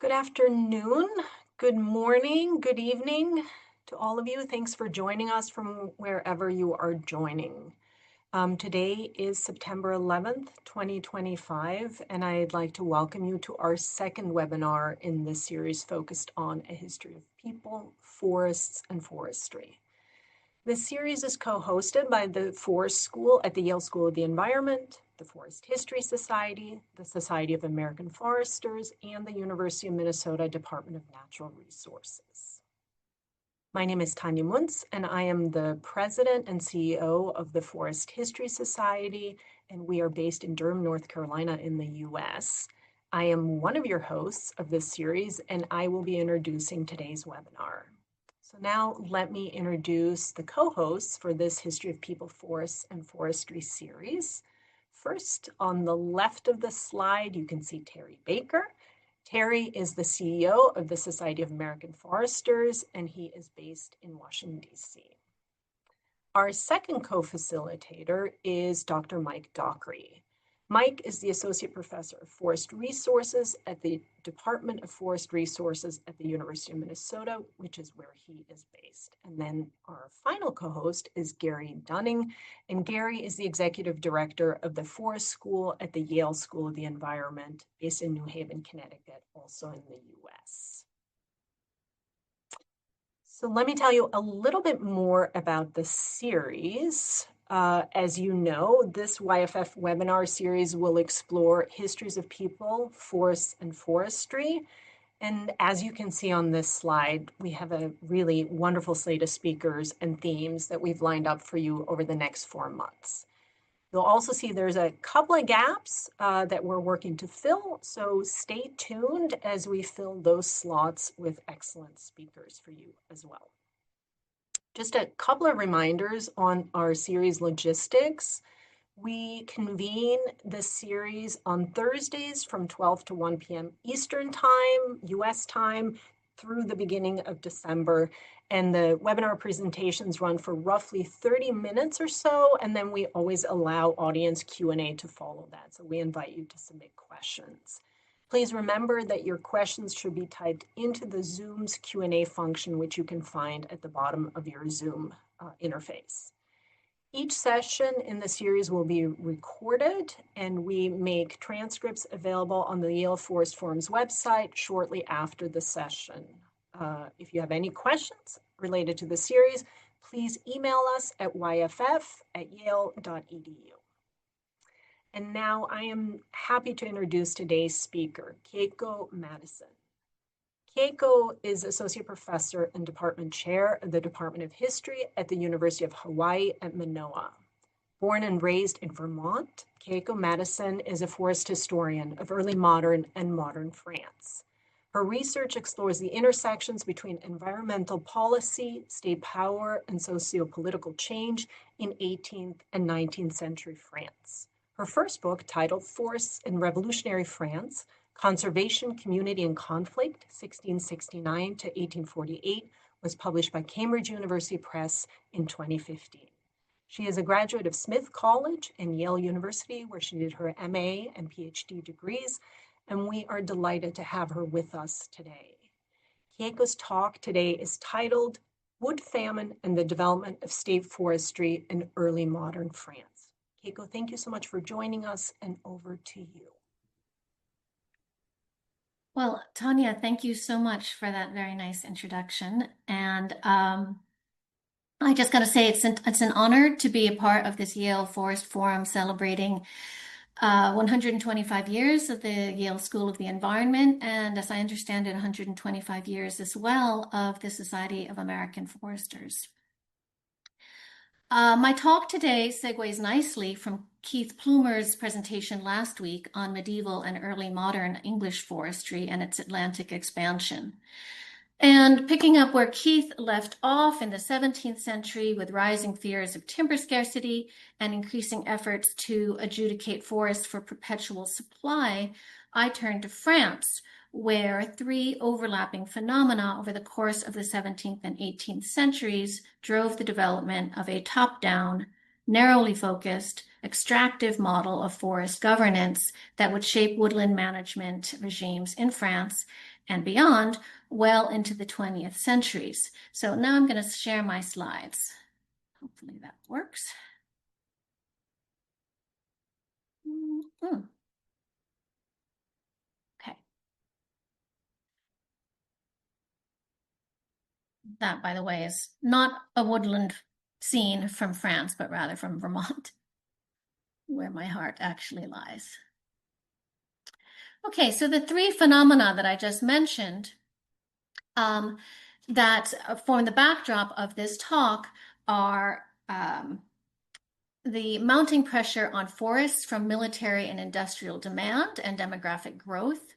Good afternoon, good morning, good evening to all of you. Thanks for joining us from wherever you are joining. Today is September 11th, 2025, and I'd like to welcome you to our second webinar in this series focused on a history of people, forests, and forestry. This series is co-hosted by the Forest School at the Yale School of the Environment, the Forest History Society, the Society of American Foresters, and the University of Minnesota Department of Natural Resources. My name is Tanya Muntz, and I am the president and CEO of the Forest History Society, and we are based in Durham, North Carolina in the US. I am one of your hosts of this series, and I will be introducing today's webinar. So now let me introduce the co-hosts for this History of People, Forests, and Forestry series. First, on the left of the slide, you can see Terry Baker. Terry is the CEO of the Society of American Foresters, and he is based in Washington, D.C. Our second co-facilitator is Dr. Mike Dockery. Mike is the Associate Professor of Forest Resources at the Department of Forest Resources at the University of Minnesota, which is where he is based. And then our final co-host is Gary Dunning, and Gary is the Executive Director of the Forest School at the Yale School of the Environment, based in New Haven, Connecticut, also in the US. So let me tell you a little bit more about the series. As you know, this YFF webinar series will explore histories of people, forests, and forestry. And as you can see on this slide, we have a really wonderful slate of speakers and themes that we've lined up for you over the next 4 months. You'll also see there's a couple of gaps that we're working to fill, so stay tuned as we fill those slots with excellent speakers for you as well. Just a couple of reminders on our series logistics. We convene this series on Thursdays from 12 to 1 p.m. Eastern Time, US time, through the beginning of December. And the webinar presentations run for roughly 30 minutes or so, and then we always allow audience Q&A to follow that. So we invite you to submit questions. Please remember that your questions should be typed into the Zoom's Q&A function, which you can find at the bottom of your Zoom interface. Each session in the series will be recorded, and we make transcripts available on the Yale Forest Forum's website shortly after the session. If you have any questions related to the series, please email us at yff@yale.edu. And now I am happy to introduce today's speaker, Kieko Matteson. Kieko is Associate Professor and Department Chair of the Department of History at the University of Hawaii at Mānoa. Born and raised in Vermont, Kieko Matteson is a forest historian of early modern and modern France. Her research explores the intersections between environmental policy, state power, and socio-political change in 18th and 19th century France. Her first book, titled Forests in Revolutionary France, Conservation, Community, and Conflict, 1669 to 1848, was published by Cambridge University Press in 2015. She is a graduate of Smith College and Yale University, where she did her MA and PhD degrees, and we are delighted to have her with us today. Kieko's talk today is titled Wood Famine and the Development of State Forestry in Early Modern France. Kieko, thank you so much for joining us, and over to you. Well, Tanya, thank you so much for that very nice introduction. And I just got to say, it's an honor to be a part of this Yale Forest Forum celebrating 125 years of the Yale School of the Environment, and as I understand it, 125 years as well of the Society of American Foresters. My talk today segues nicely from Keith Plumer's presentation last week on medieval and early modern English forestry and its Atlantic expansion. And picking up where Keith left off in the 17th century with rising fears of timber scarcity and increasing efforts to adjudicate forests for perpetual supply, I turn to France, where 3 overlapping phenomena over the course of the 17th and 18th centuries drove the development of a top-down narrowly focused, extractive model of forest governance that would shape woodland management regimes in France and beyond well into the 20th centuries. So now I'm going to share my slides. Hopefully that works. Okay. That, by the way, is not a woodland scene from France, but rather from Vermont, where my heart actually lies. Okay, so the three phenomena that I just mentioned that form the backdrop of this talk are the mounting pressure on forests from military and industrial demand and demographic growth,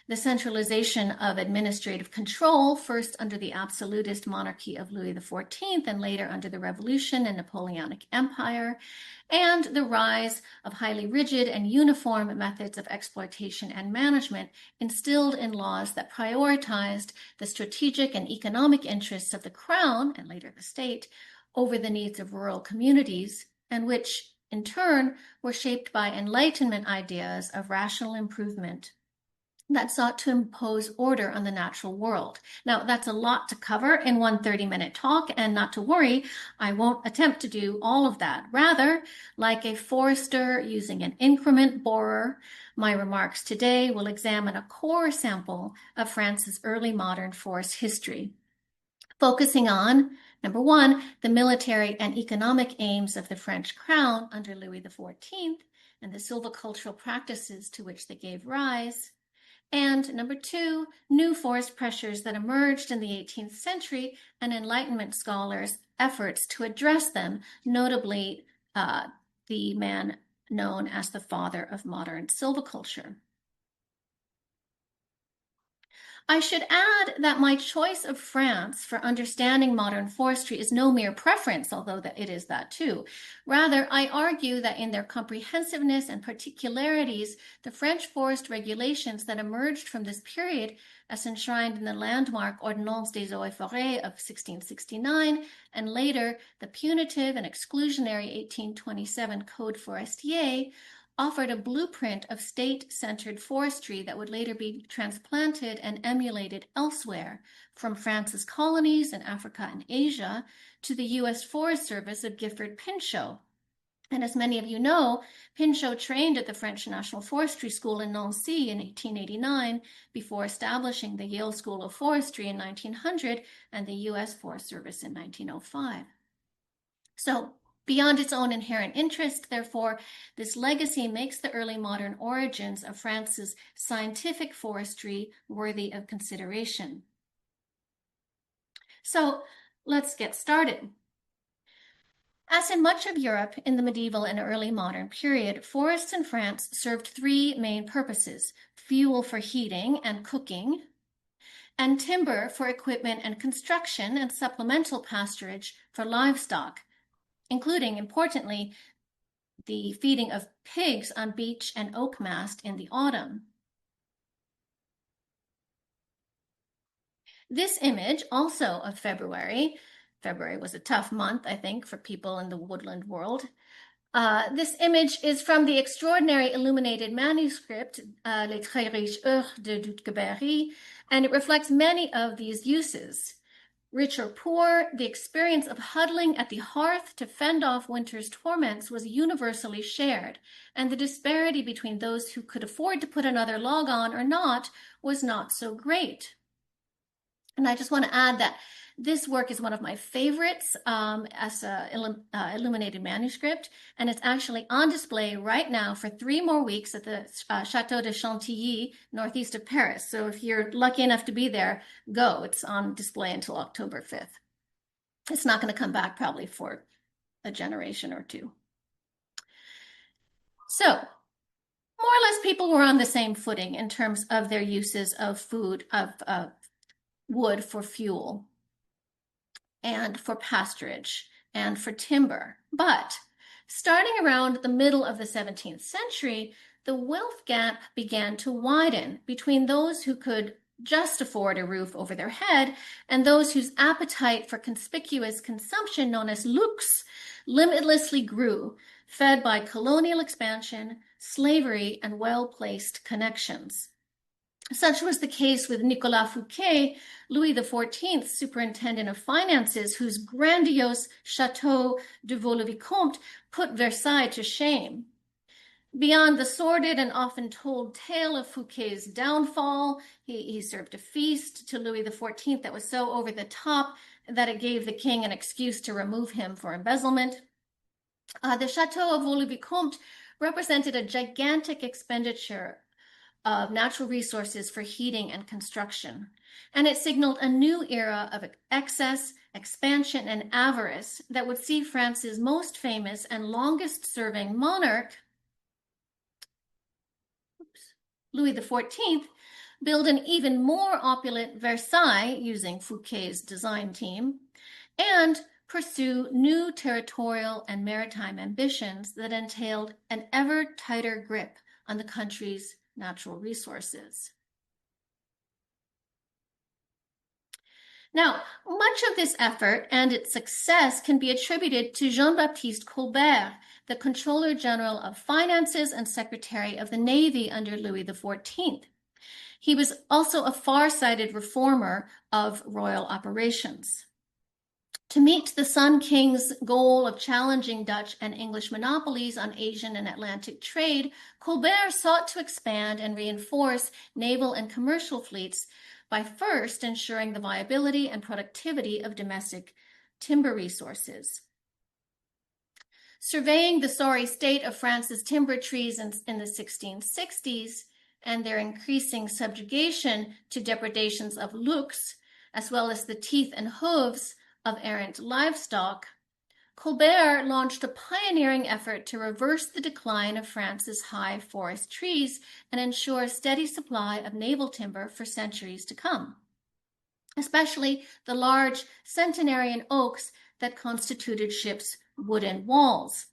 the centralization of administrative control, first under the absolutist monarchy of Louis XIV and later under the Revolution and Napoleonic Empire, and the rise of highly rigid and uniform methods of exploitation and management instilled in laws that prioritized the strategic and economic interests of the crown, and later the state, over the needs of rural communities, and which, in turn, were shaped by Enlightenment ideas of rational improvement that sought to impose order on the natural world. Now, that's a lot to cover in one 30-minute talk, and not to worry, I won't attempt to do all of that. Rather, like a forester using an increment borer, my remarks today will examine a core sample of France's early modern forest history, focusing on, number one, the military and economic aims of the French crown under Louis XIV and the silvicultural practices to which they gave rise. And number two, new forest pressures that emerged in the 18th century and Enlightenment scholars' efforts to address them, notably the man known as the father of modern silviculture. I should add that my choice of France for understanding modern forestry is no mere preference, although it is that too. Rather, I argue that in their comprehensiveness and particularities, the French forest regulations that emerged from this period, as enshrined in the landmark Ordinance des Eaux et Forêts of 1669, and later the punitive and exclusionary 1827 Code Forestier, offered a blueprint of state-centered forestry that would later be transplanted and emulated elsewhere, from France's colonies in Africa and Asia to the U.S. Forest Service of Gifford Pinchot. And as many of you know, Pinchot trained at the French National Forestry School in Nancy in 1889 before establishing the Yale School of Forestry in 1900 and the U.S. Forest Service in 1905. So, beyond its own inherent interest, therefore, this legacy makes the early modern origins of France's scientific forestry worthy of consideration. So, let's get started. As in much of Europe in the medieval and early modern period, forests in France served three main purposes: fuel for heating and cooking, and timber for equipment and construction, and supplemental pasturage for livestock, including, importantly, the feeding of pigs on beech and oak mast in the autumn. This image, also of February was a tough month, I think, for people in the woodland world. This image is from the extraordinary illuminated manuscript, Les Très Riches Heures de Dutkeberry, and it reflects many of these uses. Rich or poor, the experience of huddling at the hearth to fend off winter's torments was universally shared, and the disparity between those who could afford to put another log on or not was not so great. And I just want to add that this work is one of my favorites as an illuminated manuscript, and it's actually on display right now for 3 more weeks at the Château de Chantilly, northeast of Paris. So if you're lucky enough to be there, go. It's on display until October 5th. It's not going to come back probably for a generation or two. So more or less people were on the same footing in terms of their uses of food, of wood for fuel, and for pasturage, and for timber. But starting around the middle of the 17th century, the wealth gap began to widen between those who could just afford a roof over their head and those whose appetite for conspicuous consumption, known as luxe, limitlessly grew, fed by colonial expansion, slavery, and well-placed connections. Such was the case with Nicolas Fouquet, Louis XIV's superintendent of finances, whose grandiose Chateau de Vaux-le-Vicomte put Versailles to shame. Beyond the sordid and often told tale of Fouquet's downfall, he served a feast to Louis XIV that was so over the top that it gave the king an excuse to remove him for embezzlement. The Chateau of Vaux-le-Vicomte represented a gigantic expenditure of natural resources for heating and construction, and it signaled a new era of excess, expansion, and avarice that would see France's most famous and longest-serving monarch, Louis XIV, build an even more opulent Versailles using Fouquet's design team, and pursue new territorial and maritime ambitions that entailed an ever tighter grip on the country's natural resources. Now, much of this effort and its success can be attributed to Jean-Baptiste Colbert, the Controller General of Finances and Secretary of the Navy under Louis XIV. He was also a far-sighted reformer of royal operations. To meet the Sun King's goal of challenging Dutch and English monopolies on Asian and Atlantic trade, Colbert sought to expand and reinforce naval and commercial fleets by first ensuring the viability and productivity of domestic timber resources. Surveying the sorry state of France's timber trees in the 1660s and their increasing subjugation to depredations of loups, as well as the teeth and hooves of errant livestock, Colbert launched a pioneering effort to reverse the decline of France's high forest trees and ensure a steady supply of naval timber for centuries to come, especially the large centenarian oaks that constituted ships' wooden walls.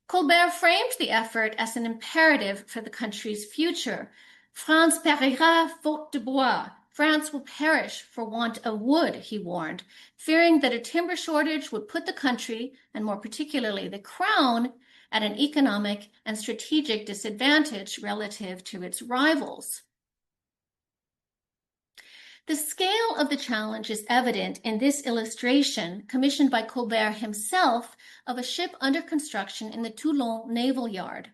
Colbert framed the effort as an imperative for the country's future. France périra faute de bois. France will perish for want of wood, he warned, fearing that a timber shortage would put the country, and more particularly the crown, at an economic and strategic disadvantage relative to its rivals. The scale of the challenge is evident in this illustration, commissioned by Colbert himself, of a ship under construction in the Toulon Naval Yard.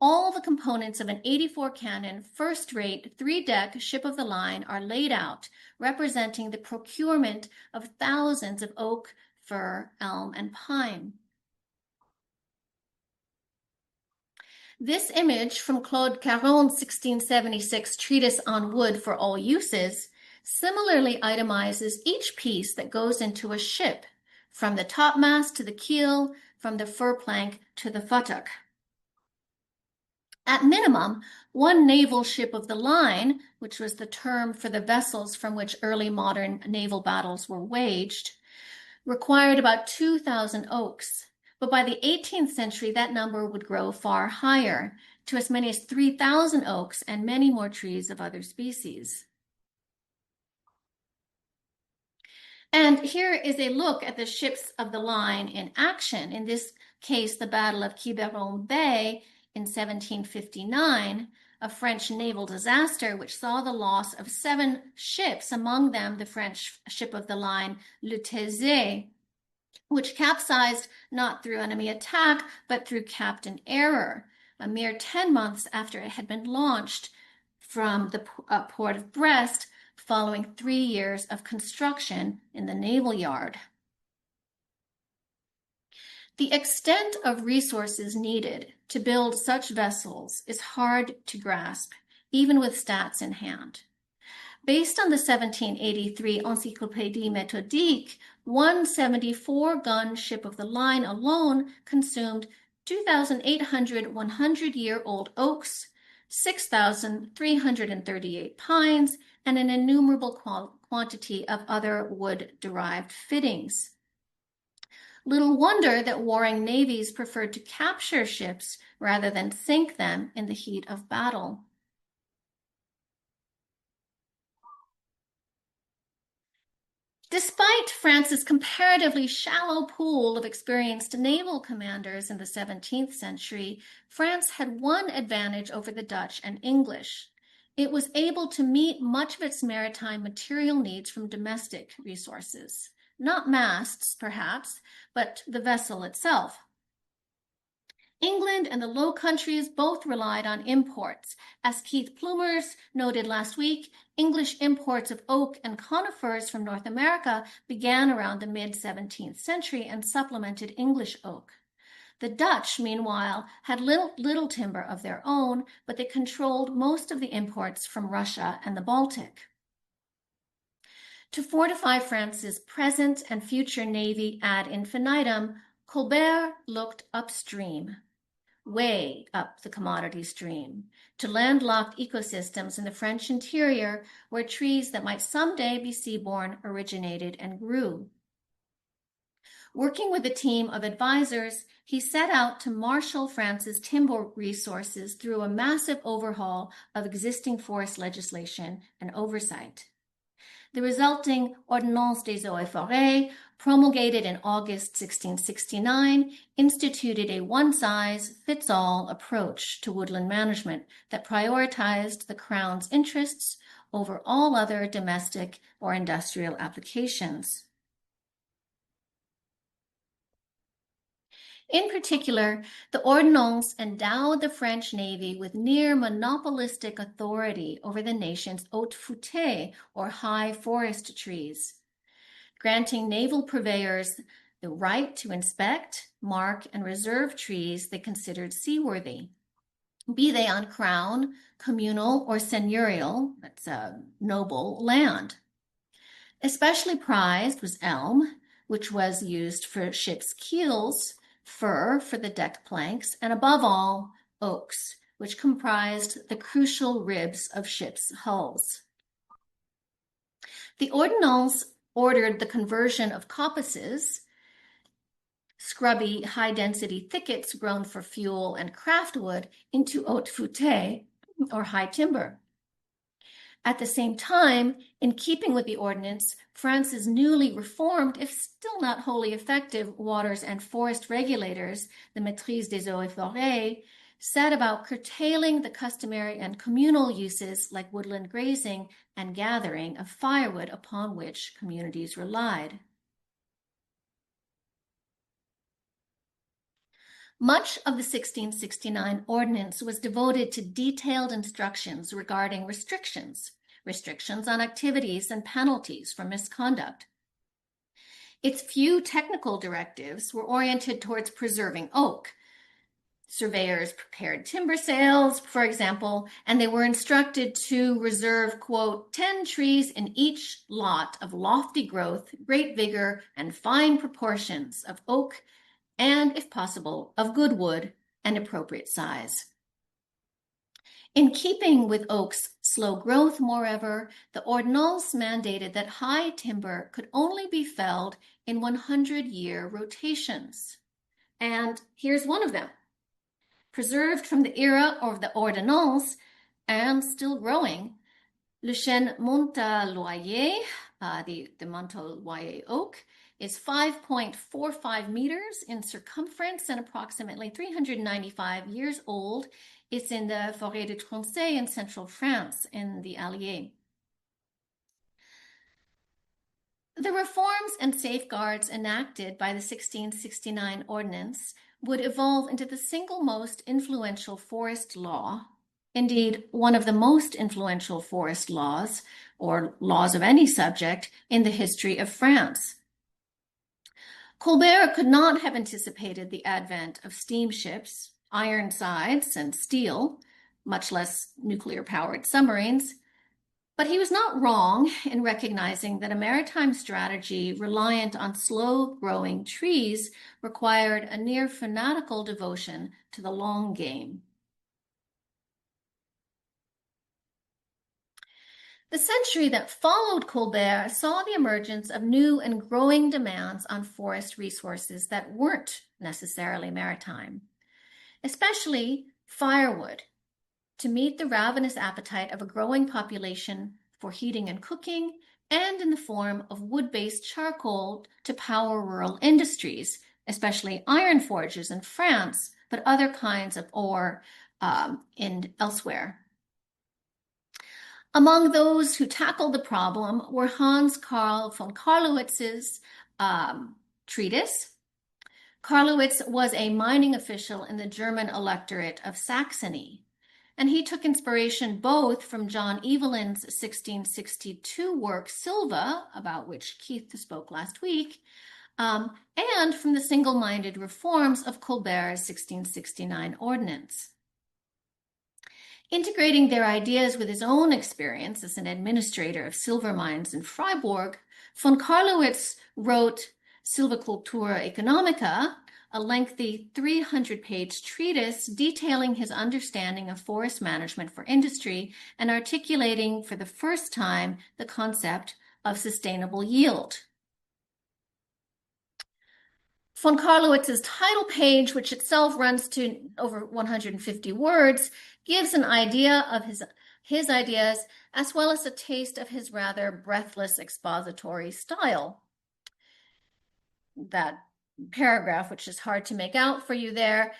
All the components of an 84-cannon, first-rate, 3-deck ship of the line are laid out, representing the procurement of thousands of oak, fir, elm, and pine. This image from Claude Caron's 1676 Treatise on Wood for All Uses similarly itemizes each piece that goes into a ship, from the topmast to the keel, from the fir plank to the futtock. At minimum, one naval ship of the line, which was the term for the vessels from which early modern naval battles were waged, required about 2,000 oaks. But by the 18th century, that number would grow far higher, to as many as 3,000 oaks and many more trees of other species. And here is a look at the ships of the line in action. In this case, the Battle of Quiberon Bay in 1759, a French naval disaster which saw the loss of 7 ships, among them the French ship of the line Le Thésée, which capsized not through enemy attack, but through captain error, a mere 10 months after it had been launched from the port of Brest, following 3 years of construction in the naval yard. The extent of resources needed to build such vessels is hard to grasp, even with stats in hand. Based on the 1783 Encyclopédie Méthodique, one 74-gun ship of the line alone consumed 2,800 100-year-old oaks, 6,338 pines, and an innumerable quantity of other wood-derived fittings. Little wonder that warring navies preferred to capture ships rather than sink them in the heat of battle. Despite France's comparatively shallow pool of experienced naval commanders in the 17th century, France had one advantage over the Dutch and English. It was able to meet much of its maritime material needs from domestic resources. Not masts, perhaps, but the vessel itself. England and the Low Countries both relied on imports. As Keith Plumers noted last week, English imports of oak and conifers from North America began around the mid-17th century and supplemented English oak. The Dutch, meanwhile, had little timber of their own, but they controlled most of the imports from Russia and the Baltic. To fortify France's present and future navy ad infinitum, Colbert looked upstream, way up the commodity stream, to landlocked ecosystems in the French interior where trees that might someday be seaborne originated and grew. Working with a team of advisors, he set out to marshal France's timber resources through a massive overhaul of existing forest legislation and oversight. The resulting Ordinance des Eaux et Forêts, promulgated in August 1669, instituted a one-size-fits-all approach to woodland management that prioritized the Crown's interests over all other domestic or industrial applications. In particular, the Ordonnance endowed the French Navy with near monopolistic authority over the nation's hautes foutaines, or high forest trees, granting naval purveyors the right to inspect, mark, and reserve trees they considered seaworthy, be they on crown, communal, or seigneurial, that's noble, land. Especially prized was elm, which was used for ships' keels, fir for the deck planks, and above all, oaks, which comprised the crucial ribs of ships' hulls. The Ordonnance ordered the conversion of coppices, scrubby, high-density thickets grown for fuel and craftwood, into hautes foutaines, or high timber. At the same time, in keeping with the ordinance, France's newly reformed, if still not wholly effective, waters and forest regulators, the Maîtrise des Eaux et Forêts, set about curtailing the customary and communal uses like woodland grazing and gathering of firewood upon which communities relied. Much of the 1669 ordinance was devoted to detailed instructions regarding restrictions on activities and penalties for misconduct. Its few technical directives were oriented towards preserving oak. Surveyors prepared timber sales, for example, and they were instructed to reserve, quote, 10 trees in each lot of lofty growth, great vigor, and fine proportions of oak, and, if possible, of good wood and appropriate size. In keeping with oak's slow growth, moreover, the Ordonnance mandated that high timber could only be felled in 100-year rotations. And here's one of them. Preserved from the era of the Ordonnance and still growing, le chêne Montaloyer, the Montaloyer oak, is 5.45 meters in circumference and approximately 395 years old. It's in the Forêt de Tronçais in central France in the Allier. The reforms and safeguards enacted by the 1669 Ordinance would evolve into the single most influential forest law, indeed one of the most influential forest laws, or laws of any subject, in the history of France. Colbert could not have anticipated the advent of steamships, Ironsides, and steel, much less nuclear-powered submarines, but he was not wrong in recognizing that a maritime strategy reliant on slow-growing trees required a near fanatical devotion to the long game. The century that followed Colbert saw the emergence of new and growing demands on forest resources that weren't necessarily maritime, especially firewood, to meet the ravenous appetite of a growing population for heating and cooking, and in the form of wood-based charcoal to power rural industries, especially iron forges in France, but other kinds of ore elsewhere. Among those who tackled the problem were Hans Karl von Carlowitz's treatise. Carlowitz was a mining official in the German electorate of Saxony, and he took inspiration both from John Evelyn's 1662 work Silva, about which Keith spoke last week, and from the single-minded reforms of Colbert's 1669 ordinance. Integrating their ideas with his own experience as an administrator of silver mines in Freiburg, von Carlowitz wrote Silvicultura Economica, a lengthy 300-page treatise detailing his understanding of forest management for industry and articulating for the first time the concept of sustainable yield. Von Carlowitz's title page, which itself runs to over 150 words, gives an idea of his ideas as well as a taste of his rather breathless expository style. That paragraph, which is hard to make out for you there,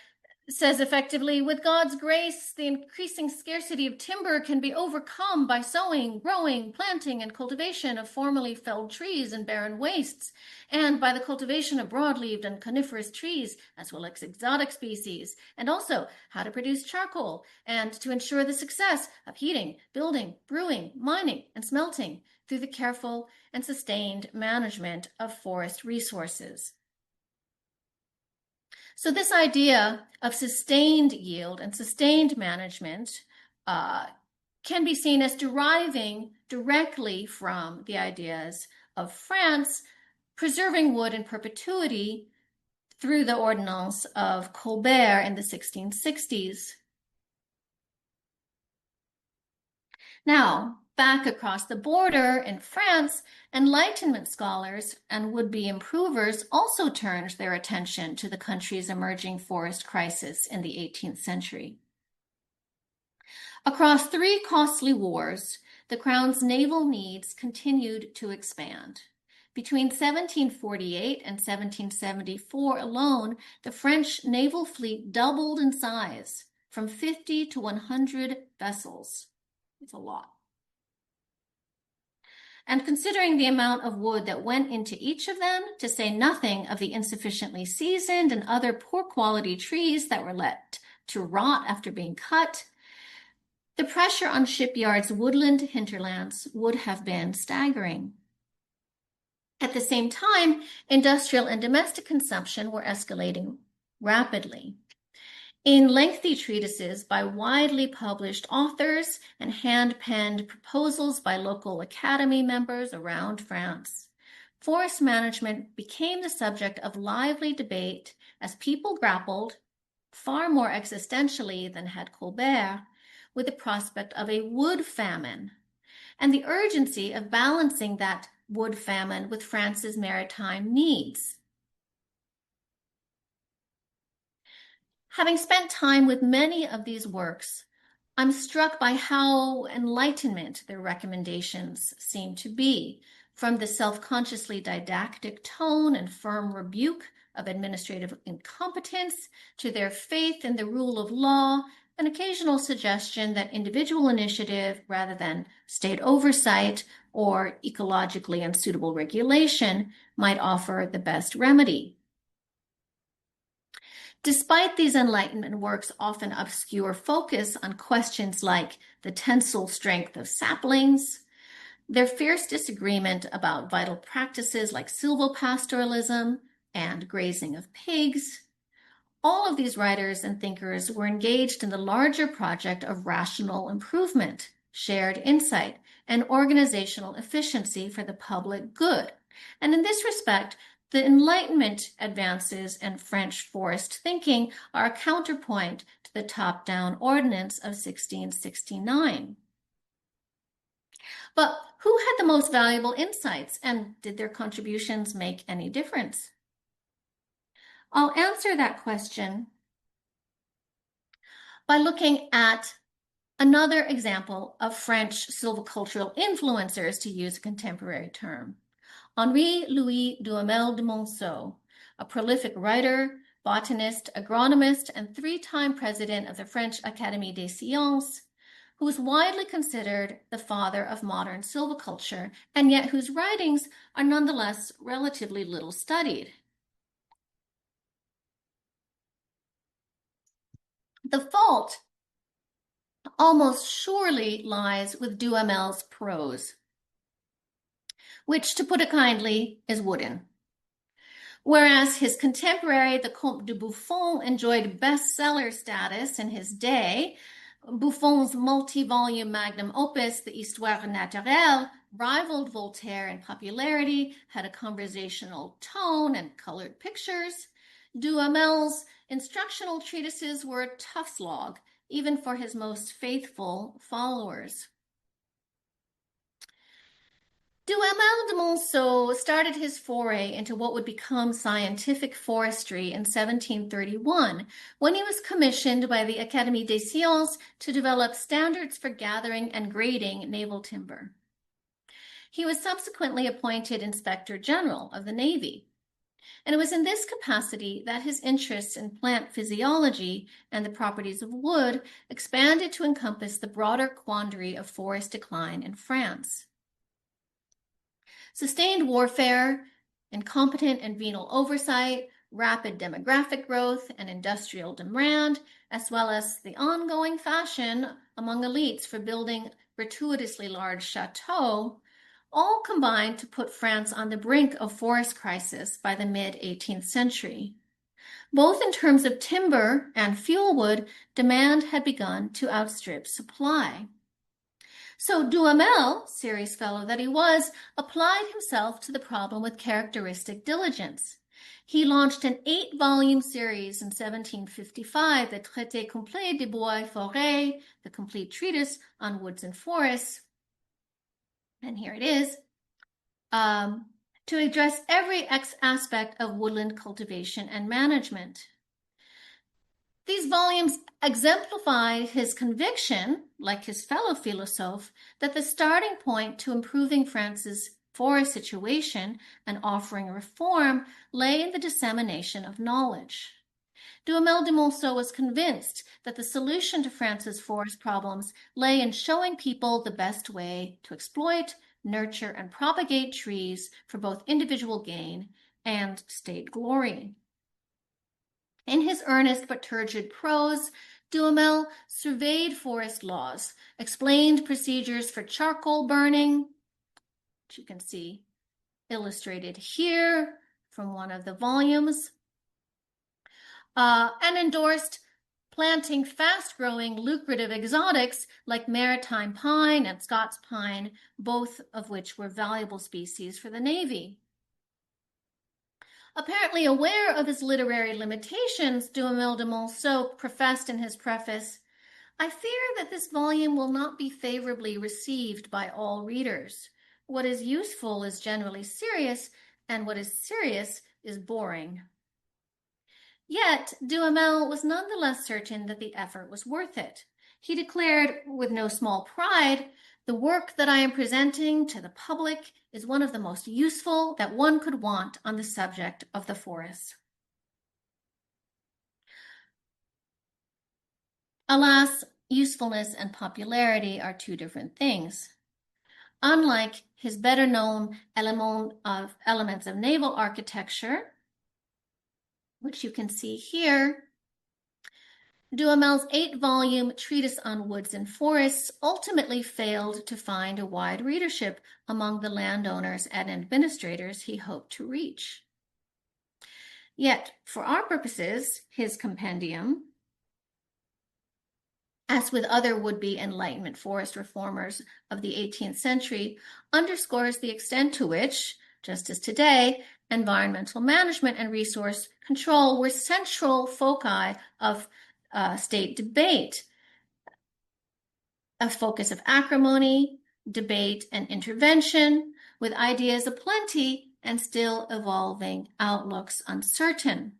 says effectively, with God's grace, the increasing scarcity of timber can be overcome by sowing, growing, planting, and cultivation of formerly felled trees in barren wastes, and by the cultivation of broad-leaved and coniferous trees, as well as exotic species, and also how to produce charcoal, and to ensure the success of heating, building, brewing, mining, and smelting through the careful and sustained management of forest resources. So this idea of sustained yield and sustained management can be seen as deriving directly from the ideas of France preserving wood in perpetuity through the Ordinance of Colbert in the 1660s. Now, back across the border in France, Enlightenment scholars and would-be improvers also turned their attention to the country's emerging forest crisis in the 18th century. Across 3 costly wars, the Crown's naval needs continued to expand. Between 1748 and 1774 alone, the French naval fleet doubled in size from 50 to 100 vessels. It's a lot. And considering the amount of wood that went into each of them, to say nothing of the insufficiently seasoned and other poor quality trees that were let to rot after being cut, the pressure on shipyards' woodland hinterlands would have been staggering. At the same time, industrial and domestic consumption were escalating rapidly. In lengthy treatises by widely published authors and hand-penned proposals by local academy members around France, forest management became the subject of lively debate as people grappled, far more existentially than had Colbert, with the prospect of a wood famine and the urgency of balancing that wood famine with France's maritime needs. Having spent time with many of these works, I'm struck by how Enlightenment their recommendations seem to be, from the self-consciously didactic tone and firm rebuke of administrative incompetence to their faith in the rule of law, an occasional suggestion that individual initiative rather than state oversight or ecologically unsuitable regulation might offer the best remedy. Despite these Enlightenment works' often obscure focus on questions like the tensile strength of saplings, their fierce disagreement about vital practices like silvopastoralism and grazing of pigs, all of these writers and thinkers were engaged in the larger project of rational improvement, shared insight, and organizational efficiency for the public good. And in this respect, the Enlightenment advances in French forest thinking are a counterpoint to the top-down ordinance of 1669. But who had the most valuable insights, and did their contributions make any difference? I'll answer that question by looking at Another example of French silvicultural influencers, to use a contemporary term. Henri-Louis Duhamel de Monceau, a prolific writer, botanist, agronomist, and three-time president of the French Académie des Sciences, who is widely considered the father of modern silviculture, and yet whose writings are nonetheless relatively little studied. The fault almost surely lies with Duhamel's prose, which, to put it kindly, is wooden. Whereas his contemporary, the Comte de Buffon, enjoyed bestseller status in his day, Buffon's multi-volume magnum opus, the Histoire naturelle, rivaled Voltaire in popularity, had a conversational tone and colored pictures. Duhamel's instructional treatises were a tough slog, even for his most faithful followers. Duhamel de Monceau started his foray into what would become scientific forestry in 1731, when he was commissioned by the Académie des Sciences to develop standards for gathering and grading naval timber. He was subsequently appointed Inspector General of the Navy, and it was in this capacity that his interests in plant physiology and the properties of wood expanded to encompass the broader quandary of forest decline in France. Sustained warfare, incompetent and venal oversight, rapid demographic growth and industrial demand, as well as the ongoing fashion among elites for building gratuitously large chateaux, all combined to put France on the brink of forest crisis by the mid-18th century. Both in terms of timber and fuel wood, demand had begun to outstrip supply. So Duhamel, serious fellow that he was, applied himself to the problem with characteristic diligence. He launched an 8-volume series in 1755, the Traité complet des bois et forêts, the complete treatise on woods and forests. And here it is, to address every aspect of woodland cultivation and management. These volumes exemplify his conviction, like his fellow philosophe, that the starting point to improving France's forest situation and offering reform lay in the dissemination of knowledge. Duhamel de Monceau was convinced that the solution to France's forest problems lay in showing people the best way to exploit, nurture, and propagate trees for both individual gain and state glory. In his earnest but turgid prose, Duhamel surveyed forest laws, explained procedures for charcoal burning, which you can see illustrated here from one of the volumes, and endorsed planting fast-growing, lucrative exotics like maritime pine and Scots pine, both of which were valuable species for the Navy. Apparently aware of his literary limitations, Duhamel de Monceau professed in his preface, "I fear that this volume will not be favorably received by all readers. What is useful is generally serious, and what is serious is boring." Yet, Duhamel was nonetheless certain that the effort was worth it. He declared, with no small pride, "The work that I am presenting to the public is one of the most useful that one could want on the subject of the forest." Alas, usefulness and popularity are two different things. Unlike his better-known elements of naval architecture, which you can see here, Duhamel's 8-volume treatise on woods and forests ultimately failed to find a wide readership among the landowners and administrators he hoped to reach. Yet, for our purposes, his compendium, as with other would-be Enlightenment forest reformers of the 18th century, underscores the extent to which, just as today, environmental management and resource control were central foci of state debate, a focus of acrimony, debate, and intervention, with ideas aplenty and still evolving, outlooks uncertain.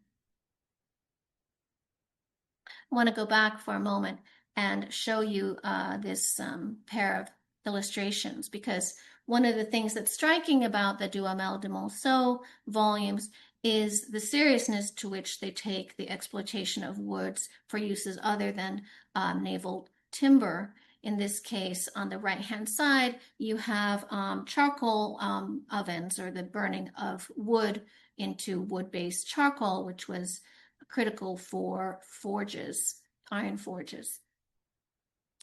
I want to go back for a moment and show you this pair of illustrations, because one of the things that's striking about the Duhamel de Monceau volumes is the seriousness to which they take the exploitation of woods for uses other than naval timber. In this case, on the right-hand side, you have charcoal ovens, or the burning of wood into wood-based charcoal, which was critical for forges, iron forges.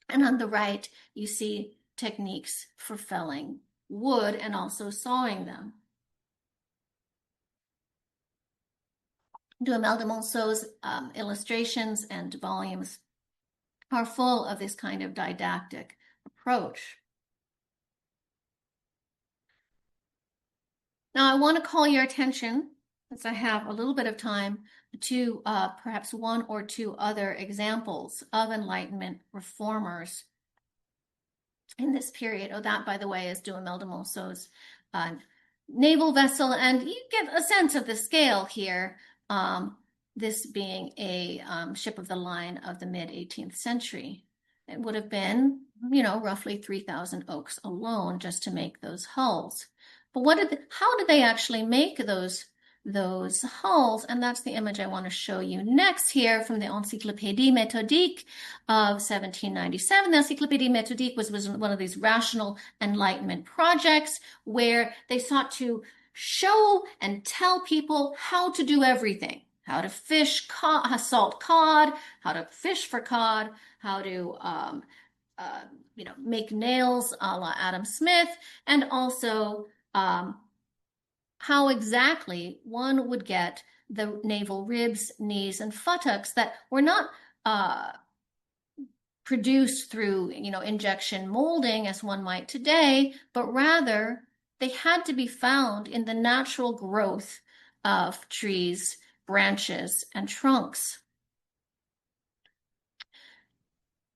And on the right, you see techniques for felling wood and also sawing them. Duhamel de Monceau's illustrations and volumes are full of this kind of didactic approach. Now, I want to call your attention, since I have a little bit of time, to perhaps one or two other examples of Enlightenment reformers in this period. Oh, that, by the way, is Duhamel de Monceau's naval vessel, and you get a sense of the scale here, this being a ship of the line of the mid-18th century. It would have been, roughly 3,000 oaks alone just to make those hulls. But how did they actually make those hulls? And that's the image I want to show you next here from the Encyclopédie Méthodique of 1797. The Encyclopédie Méthodique was one of these rational Enlightenment projects where they sought to show and tell people how to do everything. How to fish salt cod, how to fish for cod, how to make nails a la Adam Smith, and also how exactly one would get the naval ribs, knees, and buttocks that were not produced through, injection molding as one might today, but rather they had to be found in the natural growth of trees, branches, and trunks.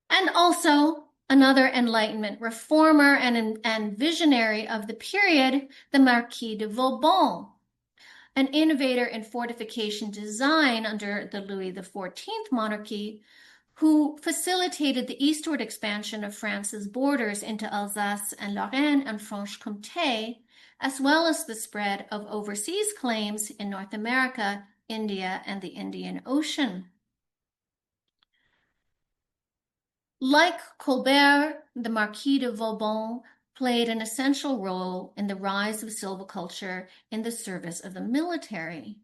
And also, another Enlightenment reformer and visionary of the period, the Marquis de Vauban, an innovator in fortification design under the Louis XIV monarchy, who facilitated the eastward expansion of France's borders into Alsace and Lorraine and Franche-Comté, as well as the spread of overseas claims in North America, India, and the Indian Ocean. Like Colbert, the Marquis de Vauban played an essential role in the rise of silviculture in the service of the military.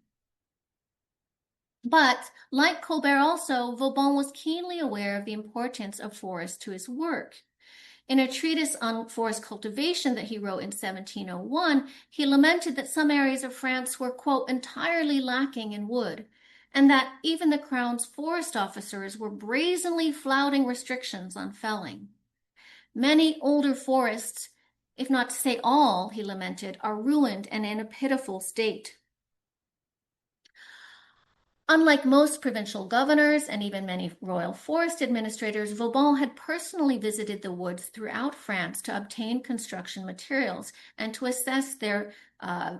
But, like Colbert also, Vauban was keenly aware of the importance of forests to his work. In a treatise on forest cultivation that he wrote in 1701, he lamented that some areas of France were, quote, entirely lacking in wood, and that even the Crown's forest officers were brazenly flouting restrictions on felling. Many older forests, if not to say all, he lamented, are ruined and in a pitiful state. Unlike most provincial governors and even many royal forest administrators, Vauban had personally visited the woods throughout France to obtain construction materials and to assess their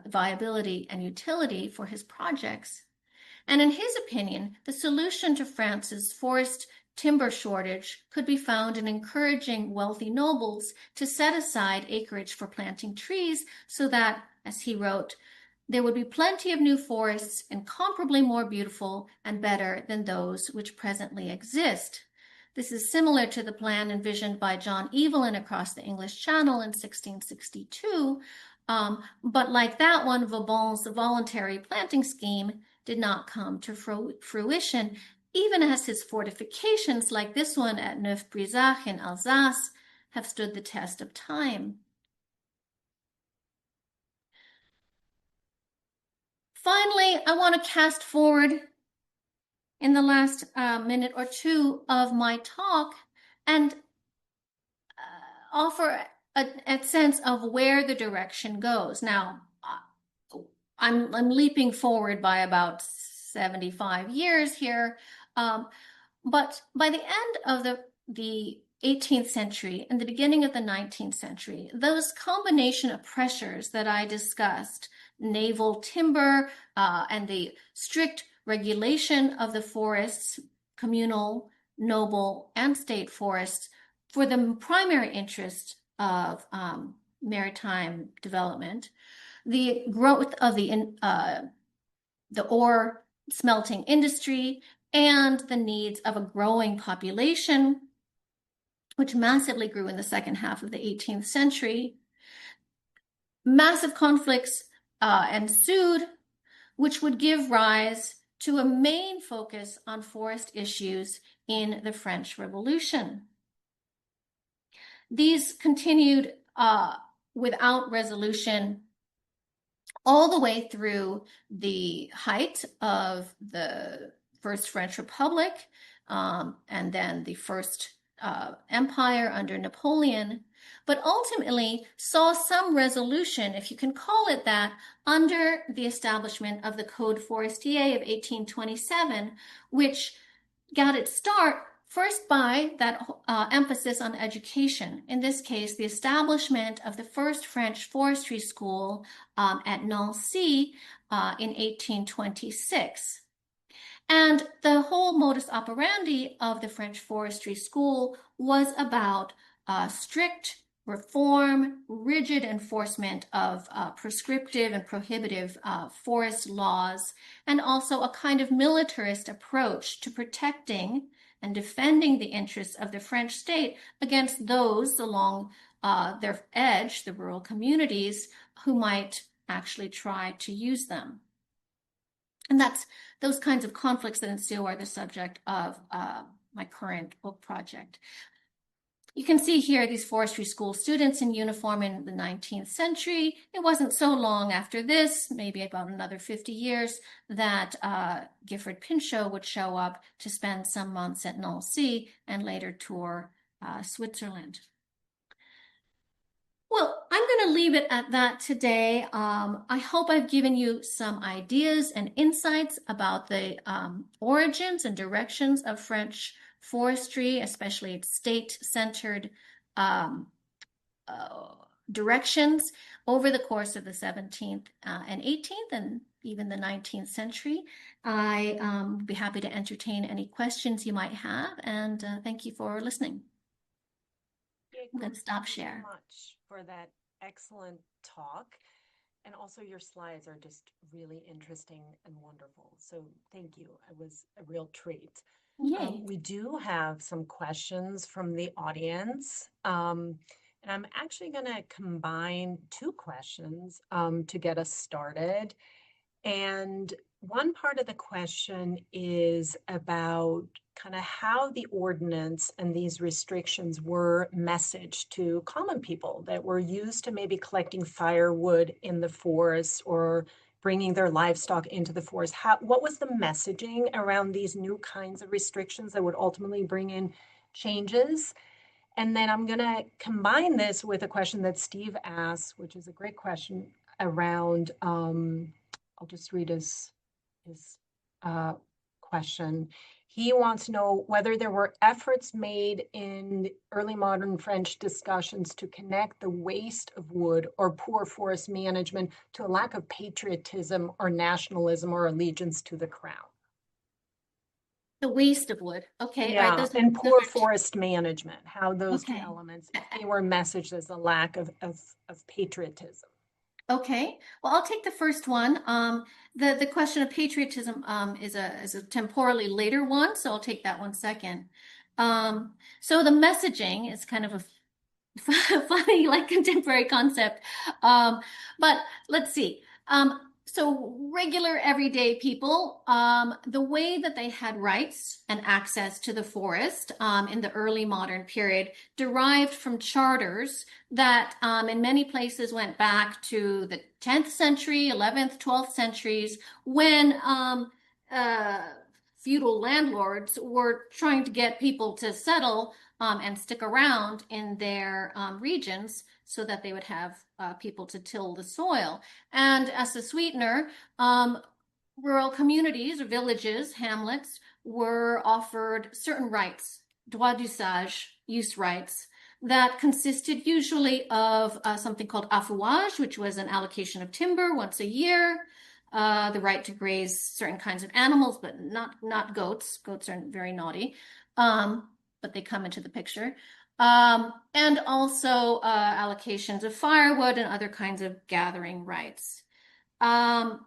viability and utility for his projects. And in his opinion, the solution to France's forest timber shortage could be found in encouraging wealthy nobles to set aside acreage for planting trees so that, as he wrote, there would be plenty of new forests, incomparably more beautiful and better than those which presently exist. This is similar to the plan envisioned by John Evelyn across the English Channel in 1662, but like that one, Vauban's voluntary planting scheme did not come to fruition, even as his fortifications, like this one at Neuf-Brisach in Alsace, have stood the test of time. Finally, I want to cast forward in the last minute or two of my talk and offer a sense of where the direction goes. Now, I'm leaping forward by about 75 years here, but by the end of the 18th century and the beginning of the 19th century, those combination of pressures that I discussed, naval timber and the strict regulation of the forests, communal noble, and state forests for the primary interest of maritime development, the growth of the ore smelting industry, and the needs of a growing population, which massively grew in the second half of the 18th century. Massive conflicts ensued, which would give rise to a main focus on forest issues in the French Revolution. These continued without resolution all the way through the height of the First French Republic, and then the First Empire under Napoleon, but ultimately saw some resolution, if you can call it that, under the establishment of the Code Forestier of 1827, which got its start first by that emphasis on education. In this case, the establishment of the first French forestry school at Nancy in 1826. And the whole modus operandi of the French forestry school was about strict reform, rigid enforcement of prescriptive and prohibitive forest laws, and also a kind of militarist approach to protecting and defending the interests of the French state against those along their edge, the rural communities, who might actually try to use them. And that's those kinds of conflicts that ensue are the subject of my current book project. You can see here these forestry school students in uniform in the 19th century. It wasn't so long after this, maybe about another 50 years, that Gifford Pinchot would show up to spend some months at Nancy and later tour Switzerland. Well, I'm going to leave it at that today. I hope I've given you some ideas and insights about the origins and directions of French forestry, especially its state-centered directions over the course of the 17th and 18th and even the 19th century. I would be happy to entertain any questions you might have, and thank you for listening. I'm going to stop share. Thank you so much for that excellent talk. And also your slides are just really interesting and wonderful. So thank you. It was a real treat. We do have some questions from the audience. And I'm actually going to combine two questions to get us started. And one part of the question is about kind of how the ordinance and these restrictions were messaged to common people that were used to maybe collecting firewood in the forest or bringing their livestock into the forest. What was the messaging around these new kinds of restrictions that would ultimately bring in changes? And then I'm going to combine this with a question that Steve asked, which is a great question around, I'll just read his question. He wants to know whether there were efforts made in early modern French discussions to connect the waste of wood or poor forest management to a lack of patriotism or nationalism or allegiance to the crown. The waste of wood. Okay. Yeah, Right. Those and poor forest management, how those two okay. elements, if they were messaged as a lack of patriotism. Okay, well, I'll take the first one. The question of patriotism is a temporally later one, so I'll take that one second. So the messaging is kind of a funny, like contemporary concept. But let's see. So regular everyday people, the way that they had rights and access to the forest in the early modern period derived from charters that in many places went back to the 10th century, 11th, 12th centuries, when feudal landlords were trying to get people to settle and stick around in their regions so that they would have people to till the soil. And as a sweetener, rural communities or villages, hamlets, were offered certain rights, droit d'usage, use rights, that consisted usually of something called affouage, which was an allocation of timber once a year, the right to graze certain kinds of animals, but not goats. Goats are very naughty. but they come into the picture. And also allocations of firewood and other kinds of gathering rights. But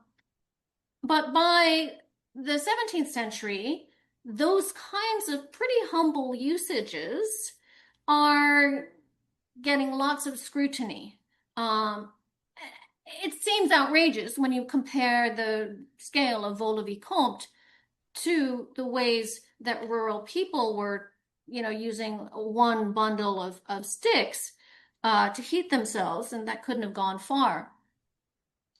by the 17th century, those kinds of pretty humble usages are getting lots of scrutiny. It seems outrageous when you compare the scale of vol-au-vent to the ways that rural people were, using one bundle of sticks to heat themselves, and that couldn't have gone far.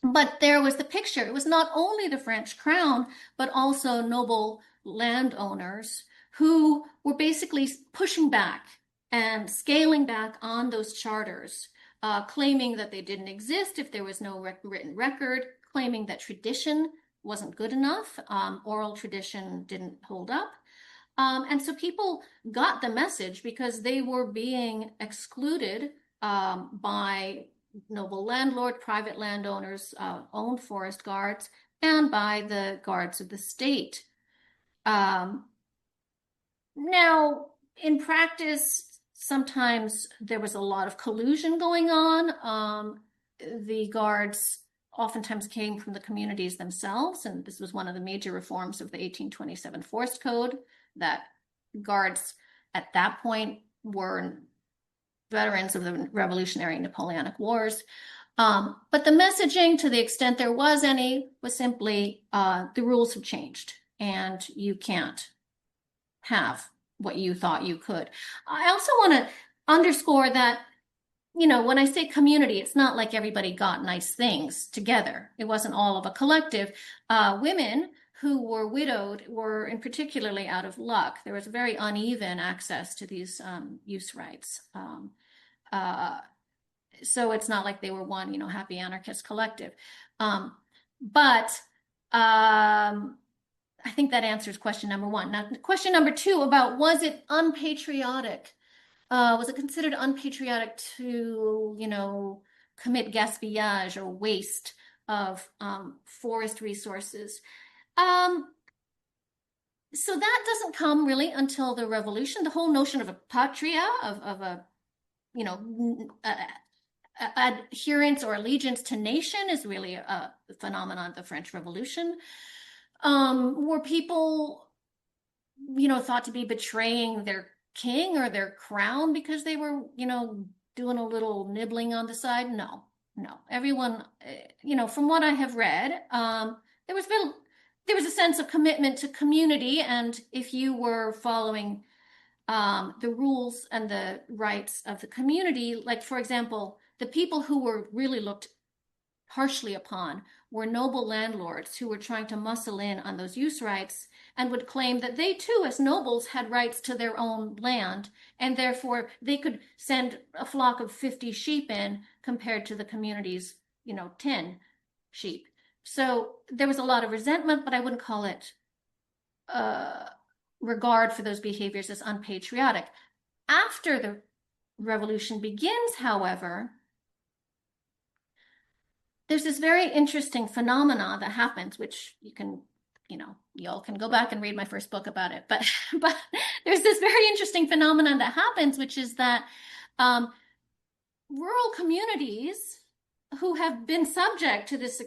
But there was the picture. It was not only the French crown, but also noble landowners who were basically pushing back and scaling back on those charters, claiming that they didn't exist if there was no written record, claiming that tradition wasn't good enough, oral tradition didn't hold up. And so people got the message because they were being excluded by noble landlord, private landowners, owned forest guards, and by the guards of the state. Now, in practice, sometimes there was a lot of collusion going on. The guards oftentimes came from the communities themselves, and this was one of the major reforms of the 1827 Forest Code, that guards at that point were veterans of the Revolutionary Napoleonic Wars. But the messaging, to the extent there was any, was simply the rules have changed and you can't have what you thought you could. I also want to underscore that, when I say community, it's not like everybody got nice things together. It wasn't all of a collective. Women who were widowed were in particularly out of luck. There was very uneven access to these use rights. So it's not like they were one, happy anarchist collective. But I think that answers question number one. Now, question number two about was it unpatriotic? Was it considered unpatriotic to, commit gaspillage or waste of forest resources? So that doesn't come really until the revolution. The whole notion of a patria, of a, adherence or allegiance to nation is really a phenomenon of the French Revolution. Were people, thought to be betraying their king or their crown because they were, doing a little nibbling on the side? No. Everyone, from what I have read, there was a sense of commitment to community, and if you were following the rules and the rights of the community, like, for example, the people who were really looked harshly upon were noble landlords who were trying to muscle in on those use rights and would claim that they too, as nobles, had rights to their own land, and therefore they could send a flock of 50 sheep in compared to the community's, 10 sheep. So there was a lot of resentment, but I wouldn't call it regard for those behaviors as unpatriotic. After the revolution begins, however, there's this very interesting phenomena that happens, which you can, y'all can go back and read my first book about it. But there's this very interesting phenomenon that happens, which is that rural communities who have been subject to this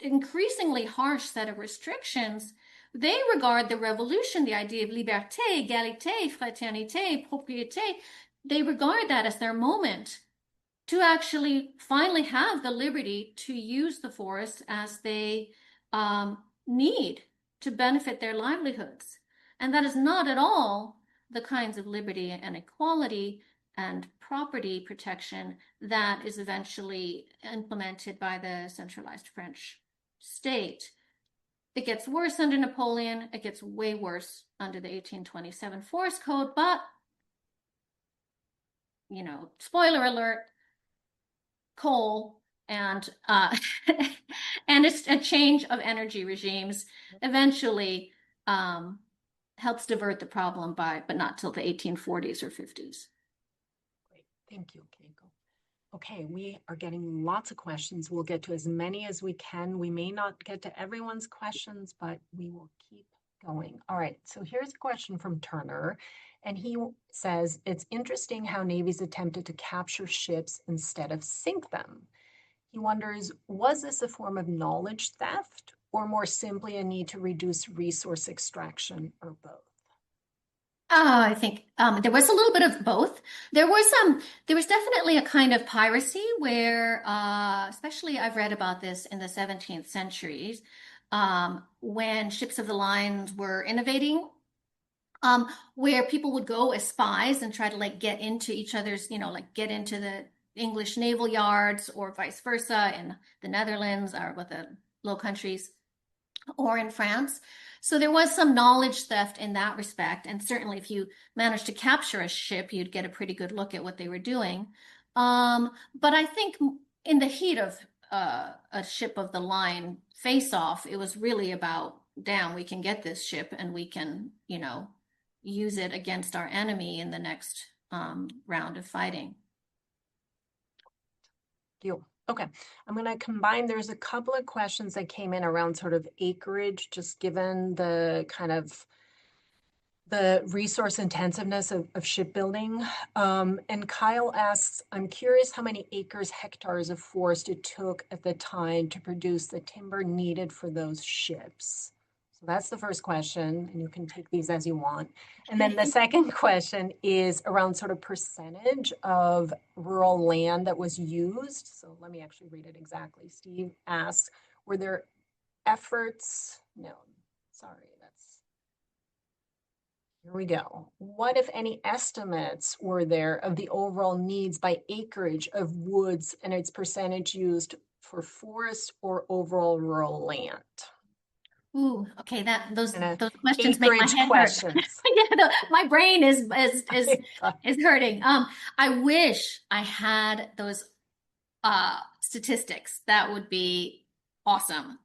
increasingly harsh set of restrictions, they regard the revolution, the idea of liberté, égalité, fraternité, propriété, they regard that as their moment to actually finally have the liberty to use the forest as they need to benefit their livelihoods. And that is not at all the kinds of liberty and equality and property protection that is eventually implemented by the centralized French state. It gets worse under Napoleon. It gets way worse under the 1827 Forest Code, but, spoiler alert, coal and and it's a change of energy regimes eventually helps divert the problem but not till the 1840s or 50s. Great, thank you, Kieko. Okay, we are getting lots of questions. We'll get to as many as we can. We may not get to everyone's questions, but we will keep going. All right, so here's a question from Turner, and he says, it's interesting how navies attempted to capture ships instead of sink them. He wonders, was this a form of knowledge theft or more simply a need to reduce resource extraction or both? I think there was a little bit of both. There was definitely a kind of piracy where, especially I've read about this in the 17th centuries, when ships of the line were innovating, where people would go as spies and try to like get into each other's, like get into the English naval yards or vice versa in the Netherlands or with the Low Countries or in France. So there was some knowledge theft in that respect. And certainly if you managed to capture a ship, you'd get a pretty good look at what they were doing. But I think in the heat of a ship of the line face off, it was really about, damn, we can get this ship and we can, use it against our enemy in the next round of fighting. You. Okay, I'm going to combine. There's a couple of questions that came in around sort of acreage, just given the kind of the resource intensiveness of shipbuilding. And Kyle asks, I'm curious how many acres, hectares of forest it took at the time to produce the timber needed for those ships. So that's the first question, and you can take these as you want. And then the second question is around sort of percentage of rural land that was used. So let me actually read it exactly. Steve asks, were there efforts? No, sorry, here we go. What, if any, estimates were there of the overall needs by acreage of woods and its percentage used for forest or overall rural land? Ooh, okay. Those And questions make my acreage head hurt. questions. Yeah, my brain is hurting. I wish I had those statistics. That would be awesome.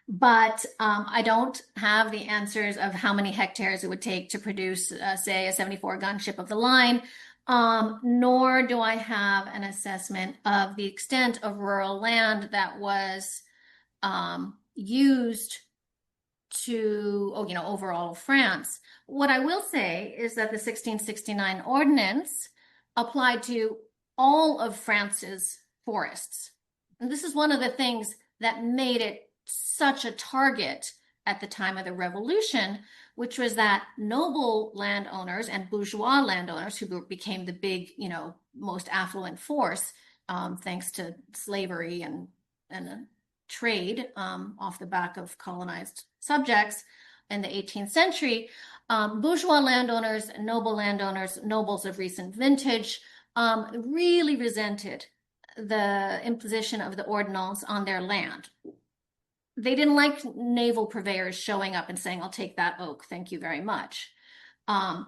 But I don't have the answers of how many hectares it would take to produce, say, a 74 gun ship of the line, nor do I have an assessment of the extent of rural land that was used to, overall France. What I will say is that the 1669 ordinance applied to all of France's forests. And this is one of the things that made it such a target at the time of the revolution, which was that noble landowners and bourgeois landowners who became the big, most affluent force, thanks to slavery and trade off the back of colonized subjects in the 18th century, bourgeois landowners, nobles of recent vintage, really resented the imposition of the ordinance on their land. They didn't like naval purveyors showing up and saying, I'll take that oak, thank you very much. So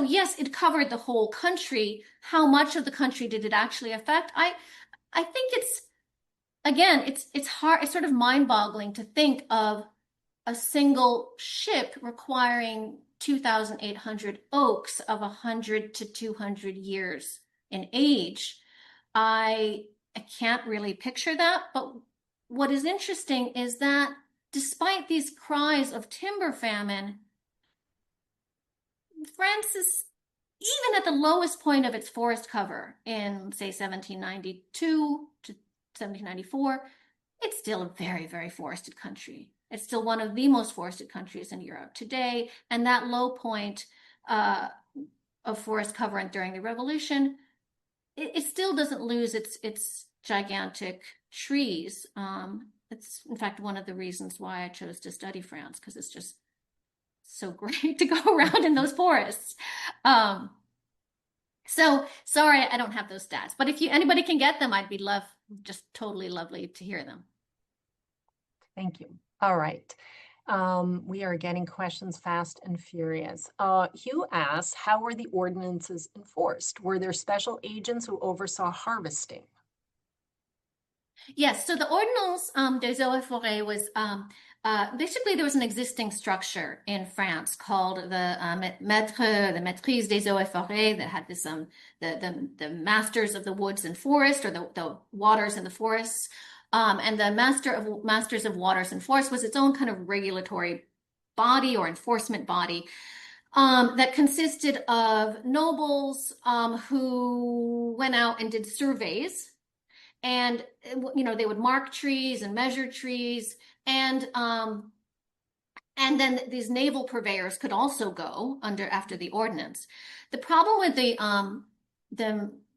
yes, it covered the whole country. How much of the country did it actually affect? I think it's hard, it's sort of mind-boggling to think of a single ship requiring 2,800 oaks of 100 to 200 years in age. I can't really picture that, but what is interesting is that despite these cries of timber famine, France is, even at the lowest point of its forest cover in, say, 1792 to 1794, it's still a very, very forested country. It's still one of the most forested countries in Europe today. And that low point of forest cover during the revolution, it still doesn't lose its gigantic trees. It's, in fact, one of the reasons why I chose to study France, because it's just so great to go around in those forests. So sorry, I don't have those stats, but if anybody can get them, I'd be just totally lovely to hear them. Thank you. All right. We are getting questions fast and furious. Hugh asks, how were the ordinances enforced? Were there special agents who oversaw harvesting? Yes, so the Ordonnance des Eaux et Forêts was basically there was an existing structure in France called the Maîtrise des Eaux et Forêts that had this the masters of the woods and forest, or the waters and the forests. And the Masters of Waters and Forests was its own kind of regulatory body or enforcement body that consisted of nobles who went out and did surveys. And, they would mark trees and measure trees. And then these naval purveyors could also go after the ordinance. The problem with the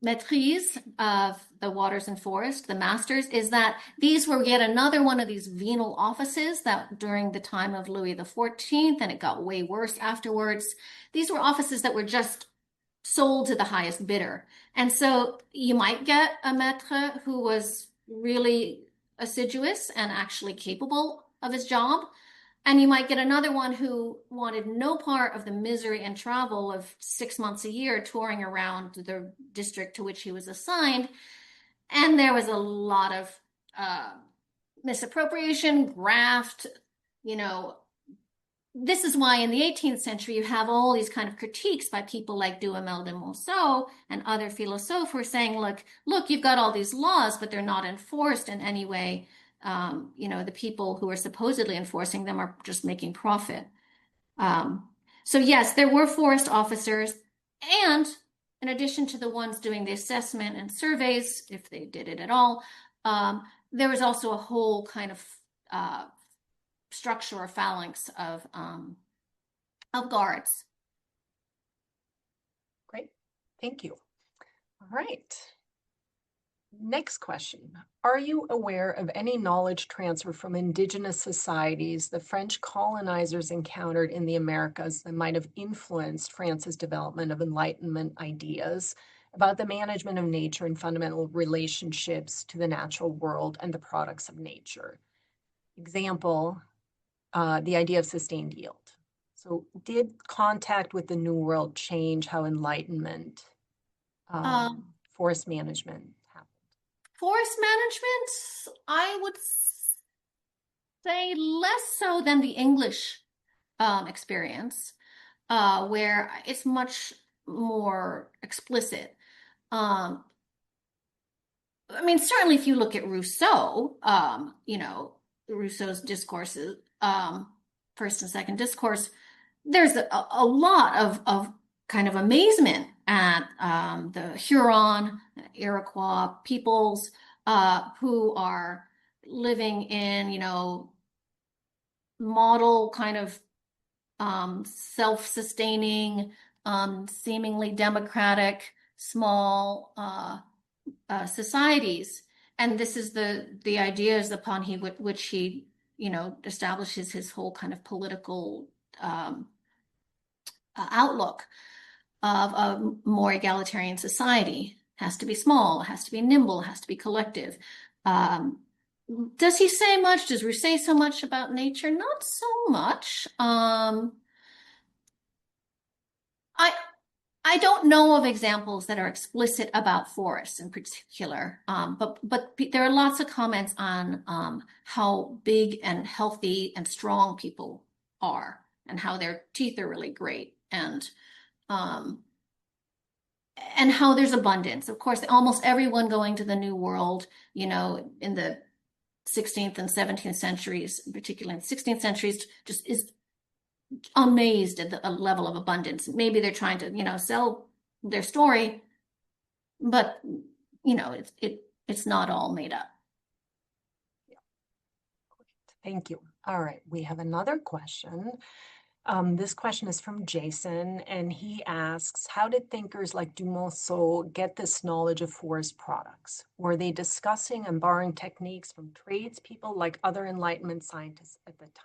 maîtrise of the waters and forest, the masters, is that these were yet another one of these venal offices that during the time of Louis XIV, and it got way worse afterwards, these were offices that were just sold to the highest bidder. And so you might get a maître who was really assiduous and actually capable of his job. And you might get another one who wanted no part of the misery and travel of 6 months a year touring around the district to which he was assigned. And there was a lot of misappropriation, graft. This is why in the 18th century you have all these kind of critiques by people like Duhamel de Monceau and other philosophers who are saying, look, you've got all these laws, but they're not enforced in any way. The people who are supposedly enforcing them are just making profit. So yes, there were forest officers, and in addition to the ones doing the assessment and surveys, if they did it at all, there was also a whole kind of structure or phalanx of guards. Great, thank you. All right. Next question. Are you aware of any knowledge transfer from indigenous societies the French colonizers encountered in the Americas that might have influenced France's development of Enlightenment ideas about the management of nature and fundamental relationships to the natural world and the products of nature? Example, the idea of sustained yield. So did contact with the New World change how Enlightenment, forest management happened? Forest management, I would say less so than the English experience, where it's much more explicit. Certainly if you look at Rousseau, Rousseau's discourses, first and second discourse, there's a lot of kind of amazement at the Huron, Iroquois peoples who are living in, model kind of self-sustaining, seemingly democratic, small societies. And this is the ideas upon which he, establishes his whole kind of political outlook of a more egalitarian society. It has to be small, it has to be nimble, it has to be collective. Does he say much? Does Rousseau say so much about nature? Not so much. I don't know of examples that are explicit about forests in particular, but there are lots of comments on how big and healthy and strong people are, and how their teeth are really great, and how there's abundance. Of course, almost everyone going to the New World, in the 16th and 17th centuries, particularly in the 16th centuries, just is amazed at the level of abundance. Maybe they're trying to, sell their story, but it's not all made up. Thank you. All right, we have another question. This question is from Jason, and he asks, how did thinkers like Dumonceau get this knowledge of forest products? Were they discussing and borrowing techniques from tradespeople like other Enlightenment scientists at the time?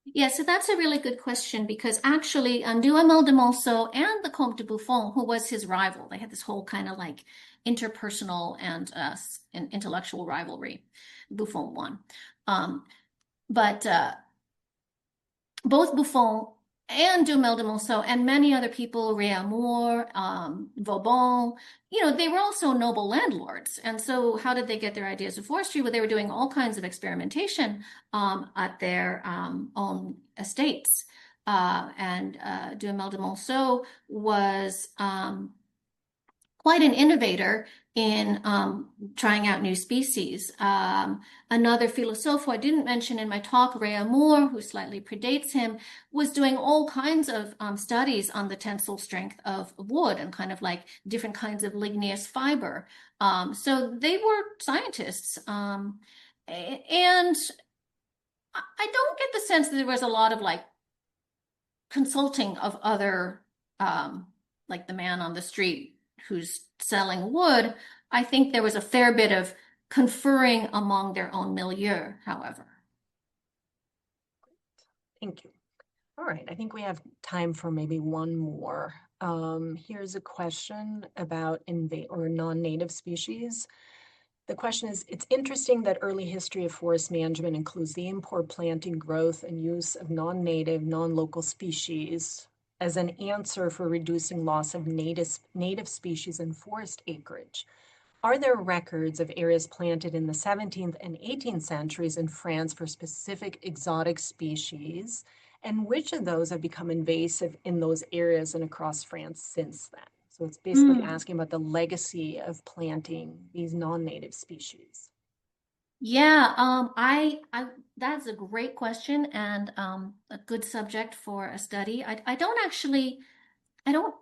Yeah, so that's a really good question, because actually Duhamel de Monceau and the Comte de Buffon, who was his rival, they had this whole kind of like interpersonal and intellectual rivalry. Buffon won. But both Buffon and Duhamel de Monceau and many other people, Réaumur, Vauban, they were also noble landlords. And so how did they get their ideas of forestry? Well, they were doing all kinds of experimentation at their own estates. And Duhamel de Monceau was quite an innovator in trying out new species. Another philosopher I didn't mention in my talk, Rea Moore, who slightly predates him, was doing all kinds of studies on the tensile strength of wood and kind of like different kinds of ligneous fiber. So they were scientists. And I don't get the sense that there was a lot of like consulting of other, like the man on the street who's selling wood. I think there was a fair bit of conferring among their own milieu, however. Thank you. All right, I think we have time for maybe one more. Here's a question about invasive or non-native species. The question is, it's interesting that early history of forest management includes the import, planting, growth, and use of non-native, non-local species as an answer for reducing loss of native species and forest acreage. Are there records of areas planted in the 17th and 18th centuries in France for specific exotic species? And which of those have become invasive in those areas and across France since then? So it's basically asking about the legacy of planting these non-native species. Yeah, that's a great question and a good subject for a study. I don't actually, I don't,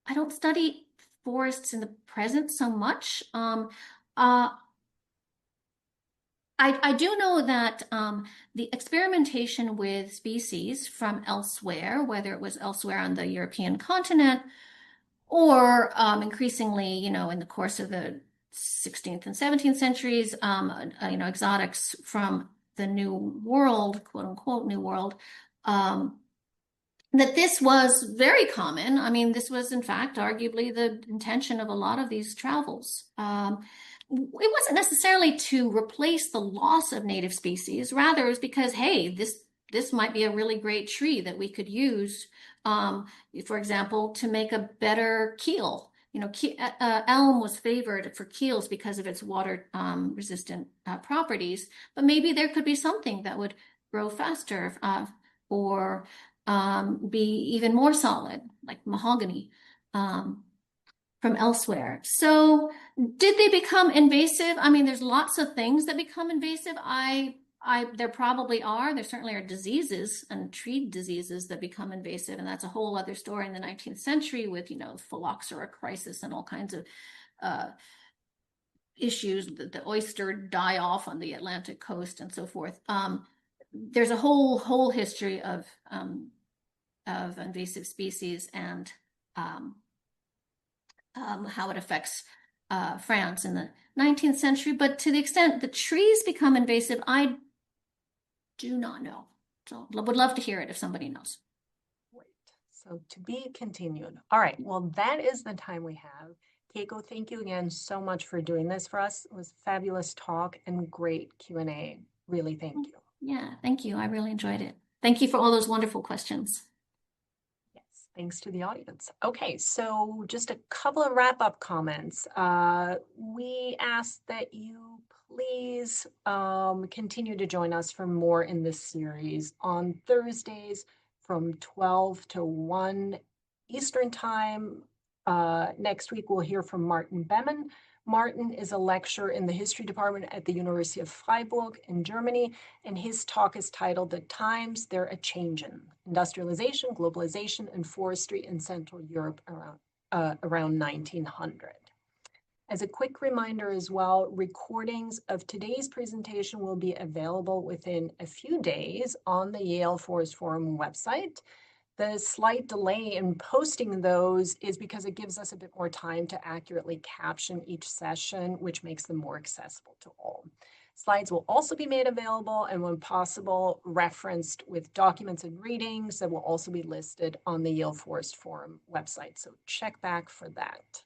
I don't study forests in the present so much. Uh, I do know that the experimentation with species from elsewhere, whether it was elsewhere on the European continent or increasingly, in the course of the 16th and 17th centuries, exotics from the New World, quote unquote, New World, that this was very common. I mean, this was in fact arguably the intention of a lot of these travels. It wasn't necessarily to replace the loss of native species. Rather, it was because, hey, this might be a really great tree that we could use, for example, to make a better keel. Elm was favored for keels because of its water resistant properties, but maybe there could be something that would grow faster or be even more solid, like mahogany. From elsewhere. So did they become invasive? I mean, there's lots of things that become invasive. There probably are. There certainly are diseases and tree diseases that become invasive. And that's a whole other story in the 19th century with, phylloxera crisis and all kinds of issues, the oyster die off on the Atlantic coast and so forth. There's a whole history of invasive species and how it affects France in the 19th century. But to the extent the trees become invasive, I do not know. So would love to hear it if somebody knows. Great. So to be continued. All right. Well, that is the time we have. Kieko, thank you again so much for doing this for us. It was a fabulous talk and great Q&A. Really, thank you. Yeah, thank you. I really enjoyed it. Thank you for all those wonderful questions. Thanks to the audience. Okay, so just a couple of wrap-up comments. We ask that you please continue to join us for more in this series on Thursdays from 12 to 1 Eastern Time. Next week, we'll hear from Martin Behmen. Martin is a lecturer in the history department at the University of Freiburg in Germany, and his talk is titled "The Times They're a-Changin': Industrialization, Globalization, and Forestry in Central Europe around 1900. As a quick reminder as well, recordings of today's presentation will be available within a few days on the Yale Forest Forum website. The slight delay in posting those is because it gives us a bit more time to accurately caption each session, which makes them more accessible to all. Slides will also be made available and, when possible, referenced with documents and readings that will also be listed on the Yale Forest Forum website. So check back for that.